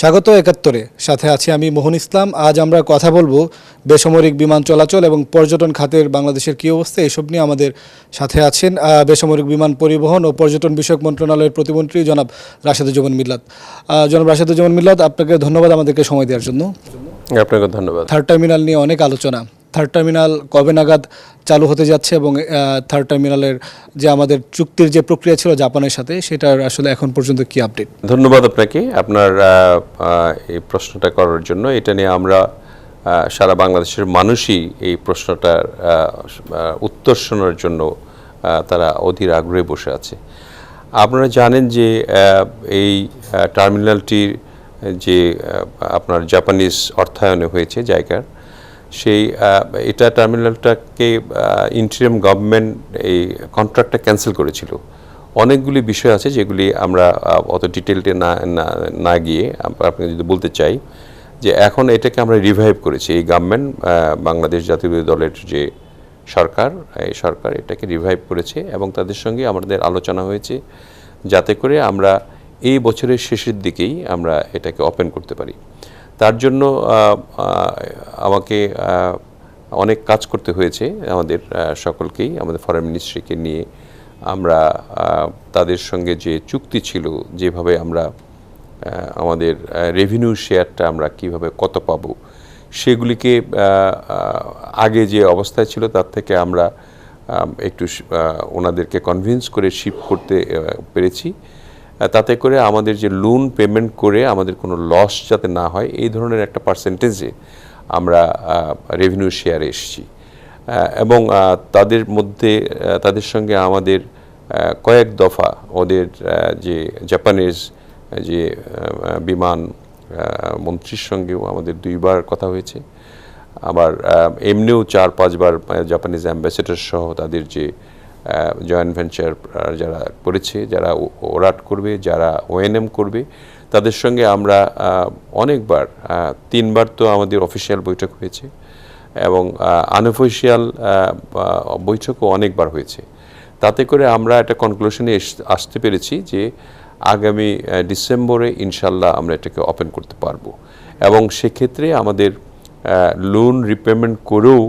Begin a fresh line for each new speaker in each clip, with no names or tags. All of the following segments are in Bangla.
স্বাগত একাত্তরে, সাথে আছি আমি মোহন ইসলাম। আজ আমরা কথা বলবো বেসামরিক বিমান চলাচল এবং পর্যটন খাতের বাংলাদেশের কী অবস্থা, এসব নিয়ে আমাদের সাথে আছেন বেসামরিক বিমান পরিবহন ও পর্যটন বিষয়ক মন্ত্রণালয়ের প্রতিমন্ত্রী জনাব রাশেদুজ্জামান মিল্লাত। জনাব রাশেদুজ্জামান মিল্লাত, আপনাকে ধন্যবাদ আমাদেরকে সময় দেওয়ার জন্য।
আপনাকে ধন্যবাদ।
থার্ড টার্মিনাল নিয়ে অনেক আলোচনা। থার্ড টার্মিনাল কবে নাগাদ চালু হতে যাচ্ছে এবং থার্ড টার্মিনালের যে আমাদের চুক্তির যে প্রক্রিয়া ছিল জাপানের সাথে, সেটার আসলে এখন পর্যন্ত কি আপডেট?
ধন্যবাদ আপনাকে আপনার এই প্রশ্নটা করার জন্য। এটা নিয়ে আমরা সারা বাংলাদেশের মানুষই এই প্রশ্নটার উত্তর শোনার জন্য তারা অধীর আগ্রহে বসে আছে। আপনারা জানেন যে এই টার্মিনালটির যে আপনার জাপানিজ অর্থায়নে হয়েছে জায়গার, সেই এটা টার্মিনালটাকে ইন্টারিম গভর্নমেন্ট এই কন্ট্রাক্টটা ক্যান্সেল করেছিল। অনেকগুলি বিষয় আছে যেগুলি আমরা অত ডিটেলটে না গিয়ে আপনাকে যদি বলতে চাই যে এখন এটাকে আমরা রিভাইভ করেছি। এই গভর্নমেন্ট বাংলাদেশ জাতীয়তাবাদী দলের যে সরকার, এই সরকার এটাকে রিভাইভ করেছে এবং তাদের সঙ্গে আমাদের আলোচনা হয়েছে যাতে করে আমরা এই বছরের শেষের দিকেই আমরা এটাকে ওপেন করতে পারি। তার জন্য আমাকে অনেক কাজ করতে হয়েছে আমাদের সকলকেই, আমাদের ফরেন মিনিস্ট্রিকে নিয়ে। আমরা তাদের সঙ্গে যে চুক্তি ছিল, যেভাবে আমরা আমাদের রেভিনিউ শেয়ারটা আমরা কিভাবে কত পাবো, সেগুলিকে আগে যে অবস্থায় ছিল তার থেকে আমরা একটু ওনাদেরকে কনভিন্স করে শিফট করতে পেরেছি। তাতে করে আমাদের যে লোন পেমেন্ট করে আমাদের কোনো লস যাতে না হয়, এই ধরনের একটা পার্সেন্টেজে আমরা রেভিনিউ শেয়ারে এসেছি। এবং তাদের মধ্যে তাদের সঙ্গে আমাদের কয়েক দফা ওদের যে জাপানিজ যে বিমান মন্ত্রীর সঙ্গেও আমাদের 2বার কথা হয়েছে। আবার এমনিও 4-5 বার জাপানিজ অ্যাম্বাসেডর সহ তাদের যে জয়েন্ট ভেঞ্চার যারা করেছে, যারা ওরাট করবে, যারা ওএনএম করবে, তাদের সঙ্গে আমরা অনেকবার 3বার তো আমাদের অফিসিয়াল বৈঠক হয়েছে এবং আনঅফিসিয়াল বৈঠকও অনেকবার হয়েছে। তাতে করে আমরা একটা কনক্লুশনে আসতে পেরেছি যে আগামী ডিসেম্বরে ইনশাল্লাহ আমরা এটাকে ওপেন করতে পারবো এবং সেক্ষেত্রে আমাদের লোন রিপেমেন্ট করেও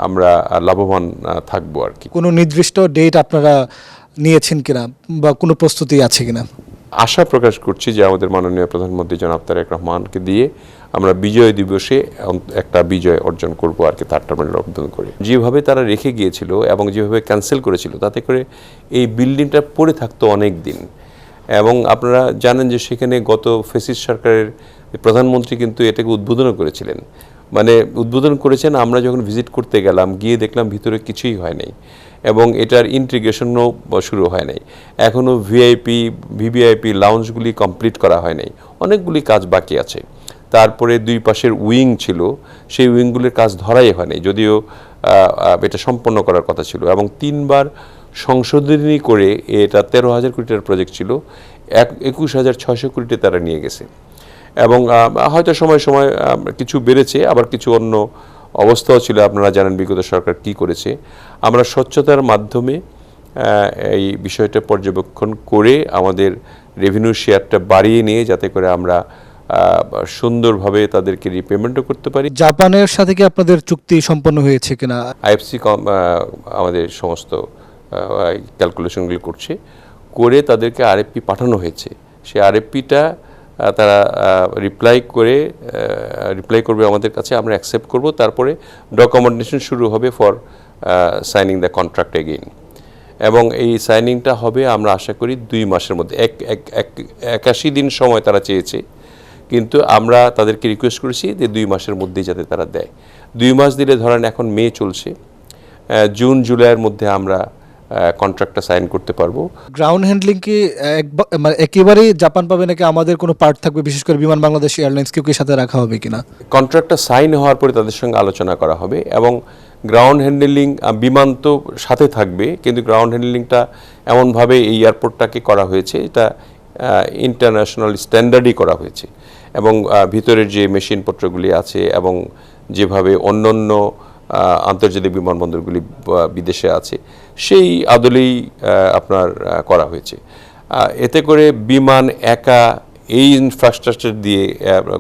আমরা লাভবান থাকবো আর কি।
কোনো নির্দিষ্ট ডেট আপনারা নিয়েছেন কিনা বা কোনো প্রস্তুতি আছে কিনা?
আশা প্রকাশ করছি যে আমাদের মাননীয় প্রধানমন্ত্রী জনাব তারেক রহমানকে দিয়ে আমরা বিজয় দিবসে একটা বিজয় অর্জন করব আর কি, থার্ড টার্মিনাল উদ্বোধন করে। যেভাবে তারা রেখে গিয়েছিল এবং যেভাবে ক্যান্সেল করেছিল, তাতে করে এই বিল্ডিংটা পড়ে থাকতো অনেক দিন। এবং আপনারা জানেন যে সেখানে গত ফ্যাসিস্ট সরকারের প্রধানমন্ত্রী কিন্তু এটাকে উদ্বোধনও করেছিলেন। মানে উদ্বোধন করেছেন, আমরা যখন ভিজিট করতে গেলাম গিয়ে দেখলাম ভিতরে কিছুই হয় নাই এবং এটার ইন্টিগ্রেশনও শুরু হয় নাই। এখনও ভিভিআইপি লাউঞ্জগুলি কমপ্লিট করা হয় নাই, অনেকগুলি কাজ বাকি আছে। তারপরে 2 পাশের উইং ছিল, সেই উইংগুলির কাজ ধরাই হয় নাই, যদিও এটা সম্পন্ন করার কথা ছিল। এবং 3বার সংশোধনী করে এটা 13,000 কোটি টাকার প্রজেক্ট ছিল, 21,600 কোটি তারা নিয়ে গেছে। এবং হয়তো সময় সময় কিছু বেড়েছে, আবার কিছু অন্য অবস্থাও ছিল। আপনারা জানেন বিগত সরকার কি করেছে। আমরা স্বচ্ছতার মাধ্যমে এই বিষয়টা পর্যবেক্ষণ করে আমাদের রেভিনিউ শেয়ারটা বাড়িয়ে নিয়ে যাতে করে আমরা সুন্দরভাবে তাদেরকে রিপেমেন্টও করতে পারি।
জাপানের সাথে কি আপনাদের চুক্তি সম্পন্ন হয়েছে কিনা?
আইএফসি আমাদের সমস্ত ক্যালকুলেশনগুলি করছে, করে তাদেরকে আরএফপি পাঠানো হয়েছে। সেই আরএফপিটা তারা রিপ্লাই করবে আমাদের কাছে, আমরা অ্যাকসেপ্ট করব। তারপরে ডকুমেন্টেশন শুরু হবে for signing the contract again. এবং এই সাইনিংটা হবে আমরা আশা করি 2 মাসের মধ্যে। 81 দিন সময় তারা চেয়েছে, কিন্তু আমরা তাদেরকে রিকোয়েস্ট করেছি যে 2 মাসের মধ্যেই যাতে তারা দেয়। 2 মাস দিলে ধরেন এখন মে চলছে, জুন জুলাইয়ের মধ্যে আমরা কন্ট্রাক্টটা সাইন করতে পারবো।
গ্রাউন্ড হ্যান্ডলিং কি একেবারেই জাপান পাবে নাকি আমাদের কোনো পার্ট থাকবে, বিশেষ করে বিমান বাংলাদেশ এয়ারলাইন্সকেও কি সাথে রাখা হবে কিনা?
কন্ট্রাক্টটা সাইন হওয়ার পরে তাদের সঙ্গে আলোচনা করা হবে এবং গ্রাউন্ড হ্যান্ডলিং, বিমান তো সাথে থাকবে, কিন্তু গ্রাউন্ড হ্যান্ডলিংটা এমনভাবে এই এয়ারপোর্টটাকে করা হয়েছে, এটা ইন্টারন্যাশনাল স্ট্যান্ডার্ডই করা হয়েছে। এবং ভিতরের যে মেশিনপত্রগুলি আছে এবং যেভাবে অন্যান্য আন্তর্জাতিক বিমানবন্দরগুলি বিদেশে আছে, সেই আদলেই আপনার করা হয়েছে। এতে করে বিমান একা এই ইনফ্রাস্ট্রাকচার দিয়ে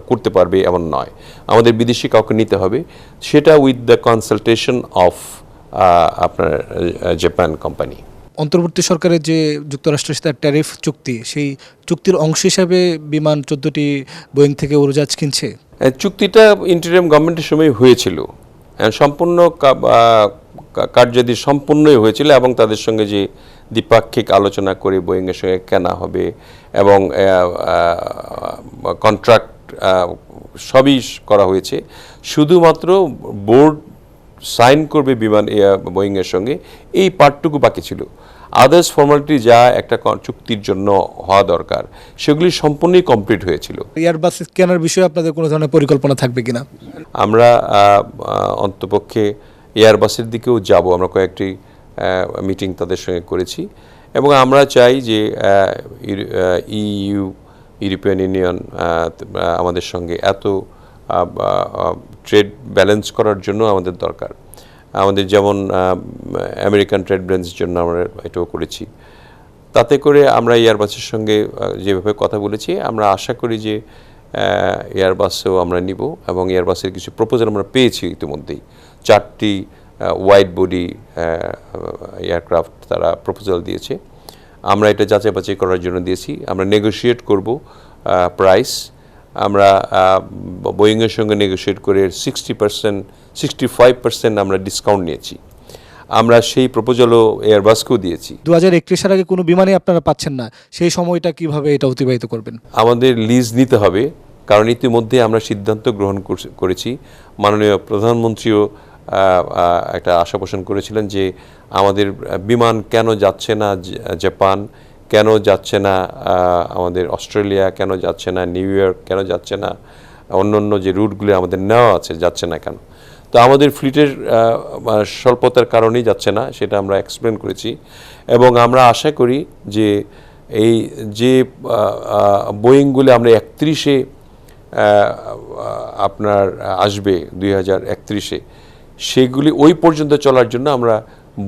করতে পারবে এমন নয়, আমাদের বিদেশি কাউকে নিতে হবে, সেটা উইথ দ্য কনসালটেশন অফ আপনার জাপান কোম্পানি।
অন্তর্বর্তী সরকারের যে যুক্তরাষ্ট্রের সাথে ট্যারিফ চুক্তি, সেই চুক্তির অংশ হিসাবে বিমান 14টি বোয়িং থেকে উড়োজাহাজ কিনছে।
চুক্তিটা ইন্টারিম গভর্নমেন্টের সময় হয়েছিল, সম্পূর্ণ কার্যাদি সম্পূর্ণই হয়েছিল, এবং তাদের সঙ্গে যে দ্বিপাক্ষিক আলোচনা করে বোয়িংয়ের সঙ্গে কেনা হবে এবং কন্ট্রাক্ট সবই করা হয়েছে। শুধুমাত্র বোর্ড সাইন করবে বোয়িংয়ের সঙ্গে, এই পার্টটুকু বাকি ছিল। আদার্স ফর্মালিটি যা একটা চুক্তির জন্য হওয়া দরকার সেগুলি সম্পূর্ণই কমপ্লিট হয়েছিল।
এয়ারবাস কেনার বিষয়ে আপনাদের কোনো ধরনের পরিকল্পনা থাকবে কিনা?
আমরা অন্তপক্ষে এয়ারবাসের দিকেও যাব, আমরা কয়েকটি মিটিং তাদের সঙ্গে করেছি, এবং আমরা চাই যে ইউরোপিয়ান ইউনিয়ন আমাদের সঙ্গে এত ট্রেড ব্যালেন্স করার জন্য আমাদের দরকার। আমাদের যেমন আমেরিকান ট্রেড ব্যালেন্সের জন্য আমরা এটাও করেছি। তাতে করে আমরা এয়ারবাসের সঙ্গে যেভাবে কথা বলেছি, আমরা আশা করি যে এয়ারবাসেও আমরা নিব, এবং এয়ারবাসের কিছু প্রপোজাল আমরা পেয়েছি ইতিমধ্যেই। 4টি ওয়াইড বডি এয়ারক্রাফট তারা প্রপোজাল দিয়েছে, আমরা এটা যাচাই বাছাই করার জন্য দিয়েছি। আমরা নেগোশিয়েট করব প্রাইস, আমরা বোয়িংয়ের সঙ্গে নেগোশিয়েট করে 65% আমরা ডিসকাউন্ট নিয়েছি। আমরা সেই প্রপোজালও এয়ারবাসকেও দিয়েছি।
2031 আগে কোনো বিমানই আপনারা পাচ্ছেন না, সেই সময়টা কিভাবে এটা অতিবাহিত করবেন?
আমাদের লিজ নিতে হবে, কারণ ইতিমধ্যে আমরা সিদ্ধান্ত গ্রহণ করেছি। মাননীয় প্রধানমন্ত্রীও একটা আশা পোষণ করেছিলেন যে আমাদের বিমান কেন যাচ্ছে না জাপান, কেন যাচ্ছে না আমাদের অস্ট্রেলিয়া, কেন যাচ্ছে না নিউ ইয়র্ক, কেন যাচ্ছে না অন্য যে রুটগুলো আমাদের নেওয়া আছে, যাচ্ছে না কেন। তো আমাদের ফ্লিটের স্বল্পতার কারণেই যাচ্ছে না, সেটা আমরা এক্সপ্লেন করেছি, এবং আমরা আশা করি যে এই যে বোয়িংগুলো আমরা 31-এ আপনার আসবে 2031-এ, সেগুলি ওই পর্যন্ত চলার জন্য আমরা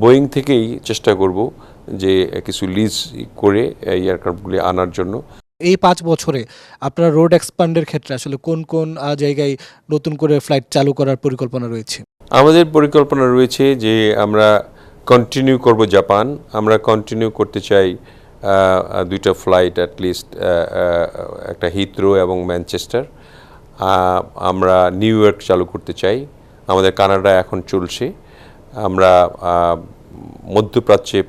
বোয়িং থেকেই চেষ্টা করব যে কিছু লিজ করে এই এয়ারক্রাফটগুলি আনার জন্য।
এই 5 বছরে আপনারা রোড এক্সপান্ডের ক্ষেত্রে আসলে কোন কোন জায়গায় নতুন করে ফ্লাইট চালু করার পরিকল্পনা রয়েছে?
আমাদের পরিকল্পনা রয়েছে যে আমরা কন্টিনিউ করব জাপান, আমরা কন্টিনিউ করতে চাই 2টা ফ্লাইট অ্যাটলিস্ট, একটা হিথ্রো এবং ম্যানচেস্টার। আমরা নিউ ইয়র্ক চালু করতে চাই, আমাদের কানাডা এখন চলছে। আমরা মধ্যপ্রাচ্যে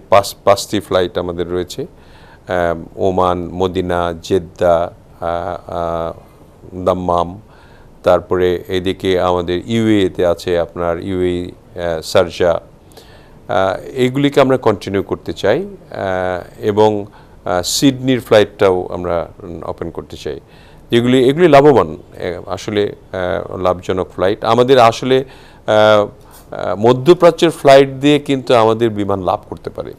5টি ফ্লাইট আমাদের রয়েছে, ওমান, মদিনা, জেদ্দা, দাম্মাম, তারপরে এদিকে আমাদের ইউএতে আছে আপনার ইউএই শারজা। এইগুলিকে আমরা কন্টিনিউ করতে চাই, এবং সিডনির ফ্লাইটটাও আমরা ওপেন করতে চাই। এগুলি লাভবান, আসলে লাভজনক ফ্লাইট। আমাদের আসলে মধ্যপ্রাচ্যের ফ্লাইট দিয়ে কিন্তু আমাদের বিমান লাভ করতে পারে।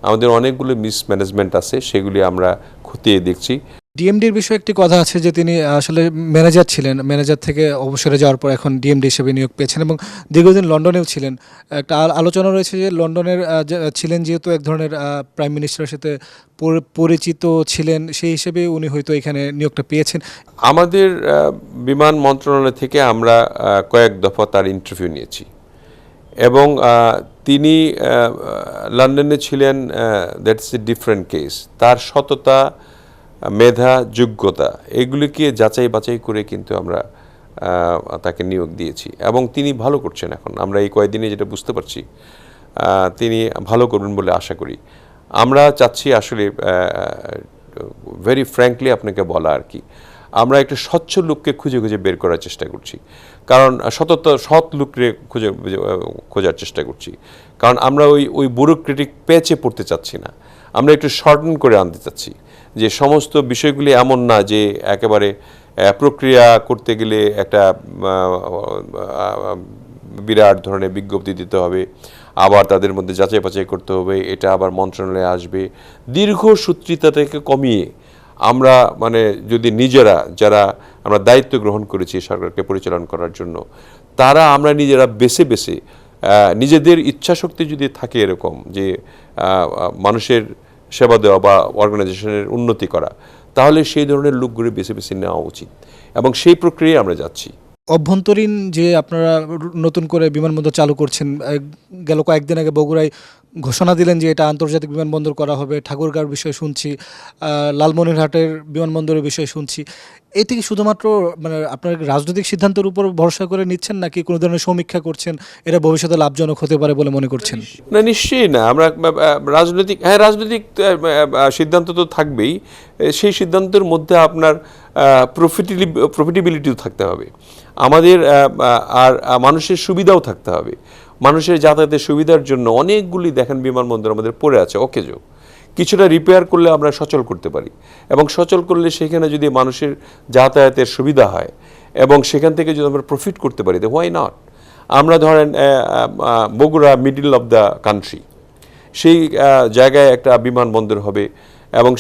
আমাদের অনেকগুলো মিসম্যানেজমেন্ট আছে, সেগুলি আমরা খতিয়ে দেখছি।
ডিএমডির বিষয়ে একটি কথা আছে যে তিনি আসলে ম্যানেজার ছিলেন, ম্যানেজার থেকে অবসরে যাওয়ার পর এখন ডিএমডি হিসেবে নিয়োগ পেয়েছেন, এবং দীর্ঘদিন লন্ডনেও ছিলেন। একটা আলোচনা রয়েছে যে লন্ডনের ছিলেন, যেহেতু এক ধরনের প্রাইম মিনিস্টারের সাথে পরিচিত ছিলেন, সেই হিসেবে উনি হয়তো এখানে নিয়োগটা পেয়েছেন।
আমাদের বিমান মন্ত্রণালয় থেকে আমরা কয়েক দফা তার ইন্টারভিউ নিয়েছি, এবং তিনি লন্ডনে ছিলেন, দ্যাটস এ ডিফারেন্ট কেস। তার সততা, মেধা, যোগ্যতা এগুলিকে যাচাই বাছাই করে কিন্তু আমরা তাকে নিয়োগ দিয়েছি, এবং তিনি ভালো করছেন। এখন আমরা এই কয়েকদিনে যেটা বুঝতে পারছি, তিনি ভালো করবেন বলে আশা করি। আমরা চাচ্ছি আসলে ভেরি ফ্র্যাঙ্কলি আপনাকে বলা আর কি, আমরা একটা স্বচ্ছ লোককে খুঁজে খুঁজে বের করার চেষ্টা করছি, কারণ সৎ লোককে খোঁজার চেষ্টা করছি, কারণ আমরা ওই ব্যুরোক্রেটিক প্যাচে পড়তে চাচ্ছি না। আমরা একটু শর্টন করে আনতে চাচ্ছি, যে সমস্ত বিষয়গুলি এমন না যে একেবারে প্রক্রিয়া করতে গেলে একটা বিরাট ধরনের বিজ্ঞপ্তি দিতে হবে, আবার তাদের মধ্যে যাচাই বাছাই করতে হবে, এটা আবার মন্ত্রণালয়ে আসবে। দীর্ঘসূত্রিতাটাকে কমিয়ে আমরা যদি যারা আমরা দায়িত্ব গ্রহণ করেছি সরকারকে পরিচালনা করার জন্য, তারা আমরা নিজেরা বেছে বেছে নিজেদের ইচ্ছাশক্তি যদি থাকে এরকম যে মানুষের সেবা দেওয়া বা অর্গানাইজেশনের উন্নতি করা, তাহলে সেই ধরনের লোকগুলো বেছে বেছে নেওয়া উচিত এবং সেই প্রক্রিয়ায় আমরা যাচ্ছি।
অভ্যন্তরীণ যে আপনারা নতুন করে বিমানবন্দর চালু করছেন, গেল কয়েকদিন আগে বগুড়ায় ঘোষণা দিলেন যে এটা আন্তর্জাতিক বিমানবন্দর করা হবে, ঠাকুরগাঁওর বিষয়ে শুনছি, লালমনিরহাটের বিমানবন্দরের বিষয়ে শুনছি। এটি কি শুধুমাত্র মানে আপনার রাজনৈতিক সিদ্ধান্তের উপর ভরসা করে নিচ্ছেন, নাকি কোনো ধরনের সমীক্ষা করছেন এটা ভবিষ্যতে লাভজনক হতে পারে বলে মনে করছেন?
না, নিশ্চয়ই না। আমরা রাজনৈতিক সিদ্ধান্ত তো থাকবেই। সেই সিদ্ধান্তের মধ্যে আপনার প্রফিটেবিলিটিও থাকতে হবে, আমাদের আর মানুষের সুবিধাও থাকতে হবে। মানুষের যাতায়াতের সুবিধার জন্য অনেকগুলি দেখেন বিমানবন্দর আমাদের পড়ে আছে অকেজো, কিছুটা রিপেয়ার করলে আমরা সচল করতে পারি এবং সচল করলে সেখানে যদি মানুষের যাতায়াতের সুবিধা হয় এবং সেখান থেকে যদি আমরা প্রফিট করতে পারি, হোয়াই নট। আমরা ধরেন Bogura middle of the country, সেই জায়গায় একটা বিমানবন্দর হবে এবং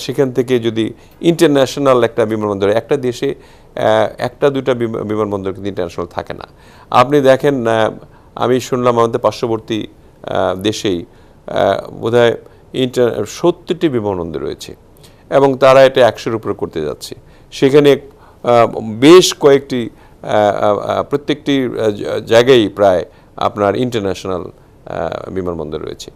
সেখান থেকে যদি ইন্টারন্যাশনাল একটা বিমানবন্দর, একটা দেশে একটা দুটা বিমানবন্দর কিন্তু ইন্টারন্যাশনাল থাকে না। আপনি দেখেন, আমি শুনলাম আমাদের পার্শ্ববর্তী দেশেই বোধহয় 70টি বিমানবন্দর রয়েছে এবং তারা এটা 100-র উপরে করতে যাচ্ছে। সেখানে বেশ কয়েকটি প্রত্যেকটি জায়গায় প্রায় আপনার ইন্টারন্যাশনাল বিমানবন্দর রয়েছে।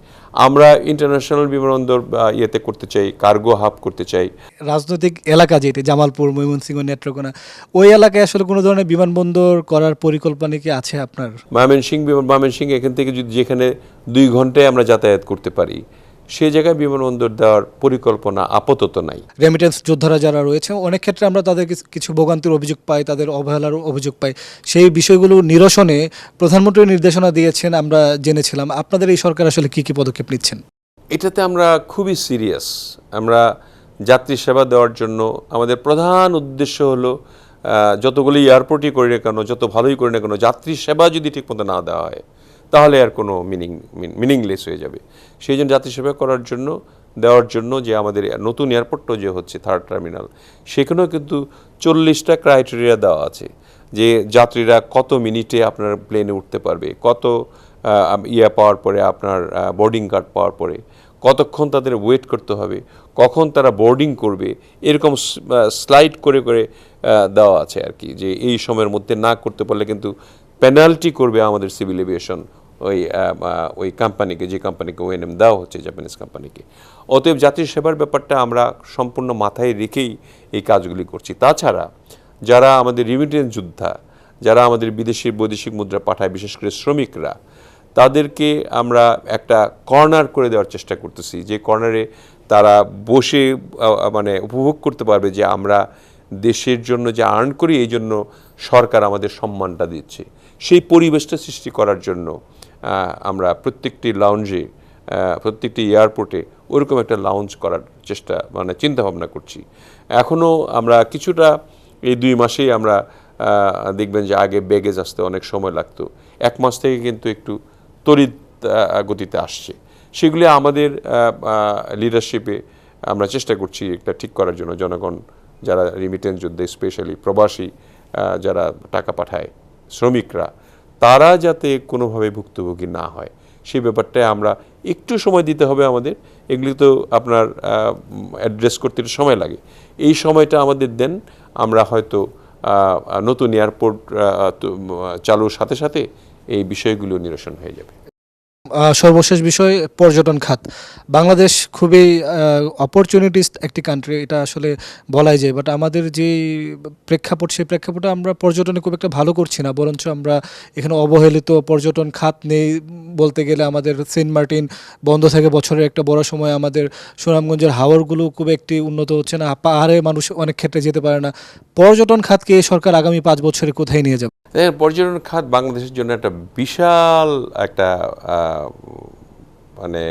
আমরা ইন্টারন্যাশনাল বিমানবন্দর ইয়েতে করতে চাই, কার্গো হাব করতে চাই।
রাজনৈতিক এলাকা যেটি জামালপুর, ময়মনসিংহ, নেত্রকোনা, ওই এলাকায় আসলে কোনো ধরনের বিমানবন্দর করার পরিকল্পনা কি আছে আপনার?
ময়মনসিংহ এখান থেকে যদি যেখানে 2 ঘন্টায় আমরা যাতায়াত করতে পারি, সেই জায়গায় বিমানবন্দর দেওয়ার পরিকল্পনা আপাতত নাই।
রেমিটেন্স যোদ্ধারা যারা রয়েছে, অনেক ক্ষেত্রে আমরা তাদের কিছু ভোগান্তির অভিযোগ পাই, তাদের অবহেলার অভিযোগ পাই। সেই বিষয়গুলো নিরসনে প্রধানমন্ত্রী নির্দেশনা দিয়েছেন, আমরা জেনেছিলাম। আপনাদের এই সরকার আসলে কি কি পদক্ষেপ নিচ্ছেন?
এটাতে আমরা খুবই সিরিয়াস। আমরা যাত্রী সেবা দেওয়ার জন্য আমাদের প্রধান উদ্দেশ্য হলো যতগুলি এয়ারপোর্টই করি না কেন, যত ভালোই করি না কেন, যাত্রী সেবা যদি ঠিকমতো না দেওয়া হয় তাহলে আর কোনো মিনিংলেস হয়ে যাবে। সেই জন্য যাত্রী সেবা দেওয়ার জন্য যে আমাদের নতুন এয়ারপোর্টও যে হচ্ছে 3rd টার্মিনাল, সেখানেও কিন্তু 40টা ক্রাইটেরিয়া দেওয়া আছে যে যাত্রীরা কত মিনিটে আপনার প্লেনে উঠতে পারবে, কত পাওয়ার পরে আপনার বোর্ডিং কার্ড পাওয়ার পরে কতক্ষণ তাদের ওয়েট করতে হবে, কখন তারা বোর্ডিং করবে, এরকম স্লাইড করে করে দেওয়া আছে আর কি, যে এই সময়ের মধ্যে না করতে পারলে কিন্তু পেনাল্টি করবে আমাদের সিভিল এভিয়েশন ওই কোম্পানিকে, যে কোম্পানিকে ওএনএম দেওয়া হচ্ছে, জাপানিজ কোম্পানিকে। অতএব যাত্রী সেবার ব্যাপারটা আমরা সম্পূর্ণ মাথায় রেখেই এই কাজগুলি করছি। তাছাড়া যারা আমাদের রিমিটেন্স যোদ্ধা, যারা আমাদের বৈদেশিক মুদ্রা পাঠায়, বিশেষ করে শ্রমিকরা, তাদেরকে আমরা একটা কর্নার করে দেওয়ার চেষ্টা করতেছি, যে কর্নারে তারা বসে মানে উপভোগ করতে পারবে যে আমরা দেশের জন্য যে আর্ন করি, এই জন্য সরকার আমাদের সম্মানটা দিচ্ছে। সেই পরিবেশটা সৃষ্টি করার জন্য আমরা প্রত্যেকটি লাউঞ্জে, প্রত্যেকটি এয়ারপোর্টে ওরকম একটা লাউঞ্জ করার চিন্তাভাবনা করছি। এখনও আমরা কিছুটা, এই 2 মাসেই আমরা দেখবেন যে আগে ব্যাগেজ আসতে অনেক সময় লাগতো, 1 মাস থেকে কিন্তু একটু তড়িৎ গতিতে আসছে। সেগুলি আমাদের লিডারশিপে আমরা চেষ্টা করছি একটা ঠিক করার জন্য। জনগণ যারা রিমিটেন্স যোদ্ধা, স্পেশালি প্রবাসী যারা টাকা পাঠায়, শ্রমিকরা, তারা যাতে কোনোভাবে ভুক্তভোগী না হয়, সেই ব্যাপারটায় আমরা একটু সময় দিতে হবে আমাদের। এগুলি তো আপনার অ্যাড্রেস করতে একটু সময় লাগে, এই সময়টা আমাদের দেন। আমরা হয়তো নতুন এয়ারপোর্ট চালুর সাথে সাথে এই বিষয়গুলো নিরসন হয়ে যাবে।
সর্বশেষ বিষয়, পর্যটন খাত। বাংলাদেশ খুবই অপরচুনিটিস একটি কান্ট্রি, এটা আসলে বলাই যায়। বাট আমাদের যে প্রেক্ষাপট, সেই প্রেক্ষাপটে আমরা পর্যটনে খুব একটা ভালো করছি না, বরঞ্চ আমরা এখানে অবহেলিত। পর্যটন খাত নেই বলতে গেলে, আমাদের সেন্ট মার্টিন বন্ধ থাকে বছরের একটা বড় সময়, আমাদের সুনামগঞ্জের হাওরগুলো খুব একটি উন্নত হচ্ছে না, পাহাড়ে মানুষ অনেক ক্ষেত্রে যেতে পারে না। পর্যটন খাতকে এই সরকার আগামী 5 বছরে কোথায় নিয়ে যাবে?
পর্যটন খাত বাংলাদেশের জন্য একটা বিশাল একটা মানে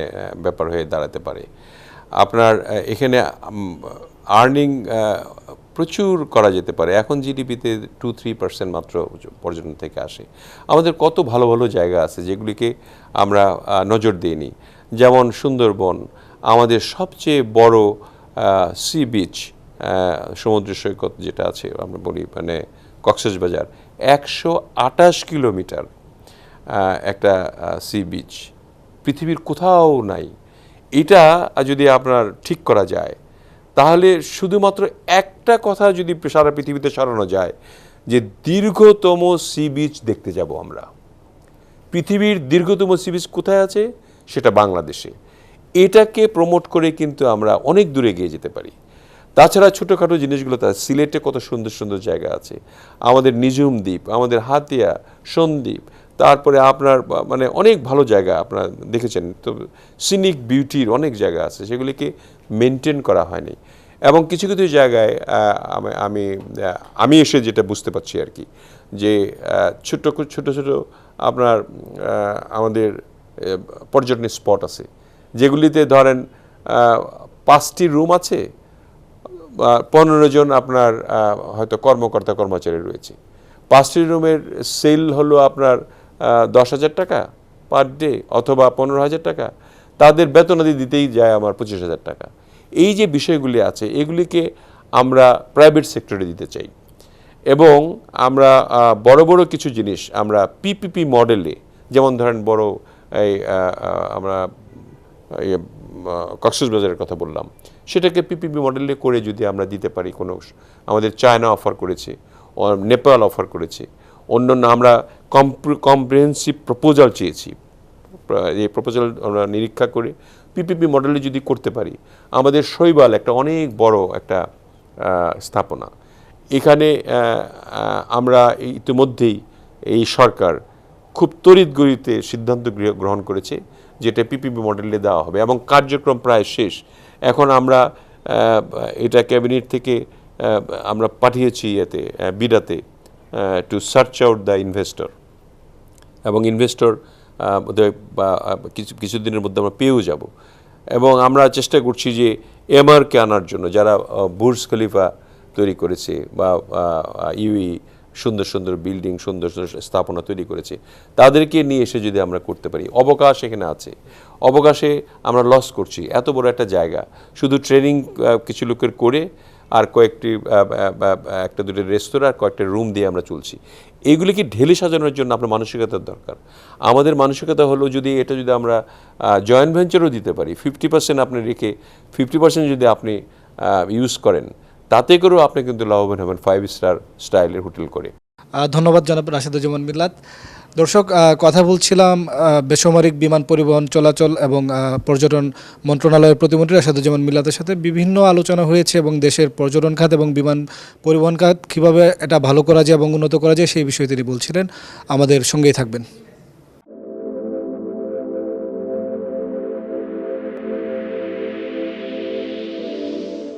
ব্যাপার হয়ে দাঁড়াতে পারে। আপনার এখানে আর্নিং প্রচুর করা যেতে পারে। এখন জিডিপিতে 2-3% মাত্র পর্যটন থেকে আসে। আমাদের কত ভালো ভালো জায়গা আছে যেগুলিকে আমরা নজর দিইনি, যেমন সুন্দরবন, আমাদের সবচেয়ে বড় সি বিচ, সমুদ্র সৈকত যেটা আছে, আমরা বলি মানে কক্সবাজার, 128 কিলোমিটার একটা সি বিচ, পৃথিবীর কোথাও নাই। এটা যদি আপনার ঠিক করা যায়, তাহলে শুধুমাত্র একটা কথা যদি সারা পৃথিবীতে সরানো যায় যে দীর্ঘতম সি বিচ দেখতে যাব আমরা। পৃথিবীর দীর্ঘতম সি বিচ কোথায় আছে? সেটা বাংলাদেশে। এটাকে প্রমোট করে কিন্তু আমরা অনেক দূরে এগিয়ে যেতে পারি। তাছাড়া ছোটোখাটো জিনিসগুলো তার সিলেটে কত সুন্দর সুন্দর জায়গা আছে, আমাদের নিঝুম দ্বীপ, আমাদের হাতিয়া, সন্দ্বীপ, তারপরে আপনার মানে অনেক ভালো জায়গা আপনারা দেখেছেন তো, সিনিক বিউটির অনেক জায়গা আছে, সেগুলিকে মেনটেন করা হয়নি। এবং কিছু কিছু জায়গায় আমি এসে যেটা বুঝতে পারছি আর কি, যে ছোট ছোট ছোট আপনার আমাদের পর্যটন স্পট আছে, যেগুলিতে ধরেন 5টি রুম আছে, 15 জন আপনার হয়তো কর্মকর্তা কর্মচারী রয়েছে। 5টি রুমের সেল হলো আপনার 10,000 টাকা পার ডে অথবা 15,000 টাকা, তাদের বেতনাদি দিতেই যায় আমার 25,000 টাকা। এই যে বিষয়গুলি আছে, এগুলিকে আমরা প্রাইভেট সেক্টরে দিতে চাই এবং আমরা বড় বড় কিছু জিনিস আমরা পিপিপি মডেলে, যেমন ধরেন বড় এই আমরা কক্সবাজারের কথা বললাম, সেটাকে পিপিপি মডেলে করে যদি আমরা দিতে পারি, কোনো আমাদের চায়না অফার করেছে, নেপাল অফার করেছে, অন্যান্য আমরা কম্প্রিহেন্সিভ প্রপোজাল চেয়েছি। এই প্রপোজাল আমরা নিরীক্ষা করে পিপিপি মডেলে যদি করতে পারি, আমাদের শৈবাল একটা অনেক বড় একটা স্থাপনা, এখানে আমরা ইতিমধ্যেই এই সরকার খুব তড়িৎ গতিতে সিদ্ধান্ত গ্রহণ করেছে যেটা পিপিপি মডেলে দেওয়া হবে এবং কার্যক্রম প্রায় শেষ। এখন আমরা এটা ক্যাবিনেট থেকে আমরা পাঠিয়েছি এতে বিডাতে to search out the investor, এবং ইনভেস্টর কিছুদিনের মধ্যে আমরা পেয়েও যাব। এবং আমরা চেষ্টা করছি যে এমআরকে আনার জন্য, যারা বুর্জ খলিফা তৈরি করেছে বা ইউই সুন্দর সুন্দর বিল্ডিং, সুন্দর সুন্দর স্থাপনা তৈরি করেছে, তাদেরকে নিয়ে এসে যদি আমরা করতে পারি। অবকাশ এখানে আছে, অবকাশে আমরা লস করছি। এত বড় একটা জায়গা, শুধু ট্রেনিং কিছু লোকের করে আর কয়েকটি একটা দুটো রেস্তোরাঁ আর কয়েকটা রুম দিয়ে আমরা চলছি। এইগুলিকে ঢেলে সাজানোর জন্য আপনার মানসিকতার দরকার। আমাদের মানসিকতা হলো যদি এটা যদি আমরা জয়েন্ট ভেঞ্চারও দিতে পারি, 50% আপনি রেখে 50% যদি আপনি ইউজ করেন, তাতে করেও আপনি কিন্তু লাভবান হবেন 5 স্টার স্টাইলের হোটেল করে।
ধন্যবাদ জনাব রাশেদুজ্জামান মিল্লাত। দর্শক, কথা বলছিলাম বেসামরিক বিমান পরিবহন চলাচল এবং পর্যটন মন্ত্রণালয়ের প্রতিমন্ত্রী রাশেদুজ্জামান মিল্লাতের সাথে বিভিন্ন আলোচনা হয়েছে এবং দেশের পর্যটন খাত এবং বিমান পরিবহন খাত কীভাবে এটা ভালো করা যায় এবং উন্নত করা যায় সেই বিষয়ে তিনি বলছিলেন। আমাদের সঙ্গেই থাকবেন।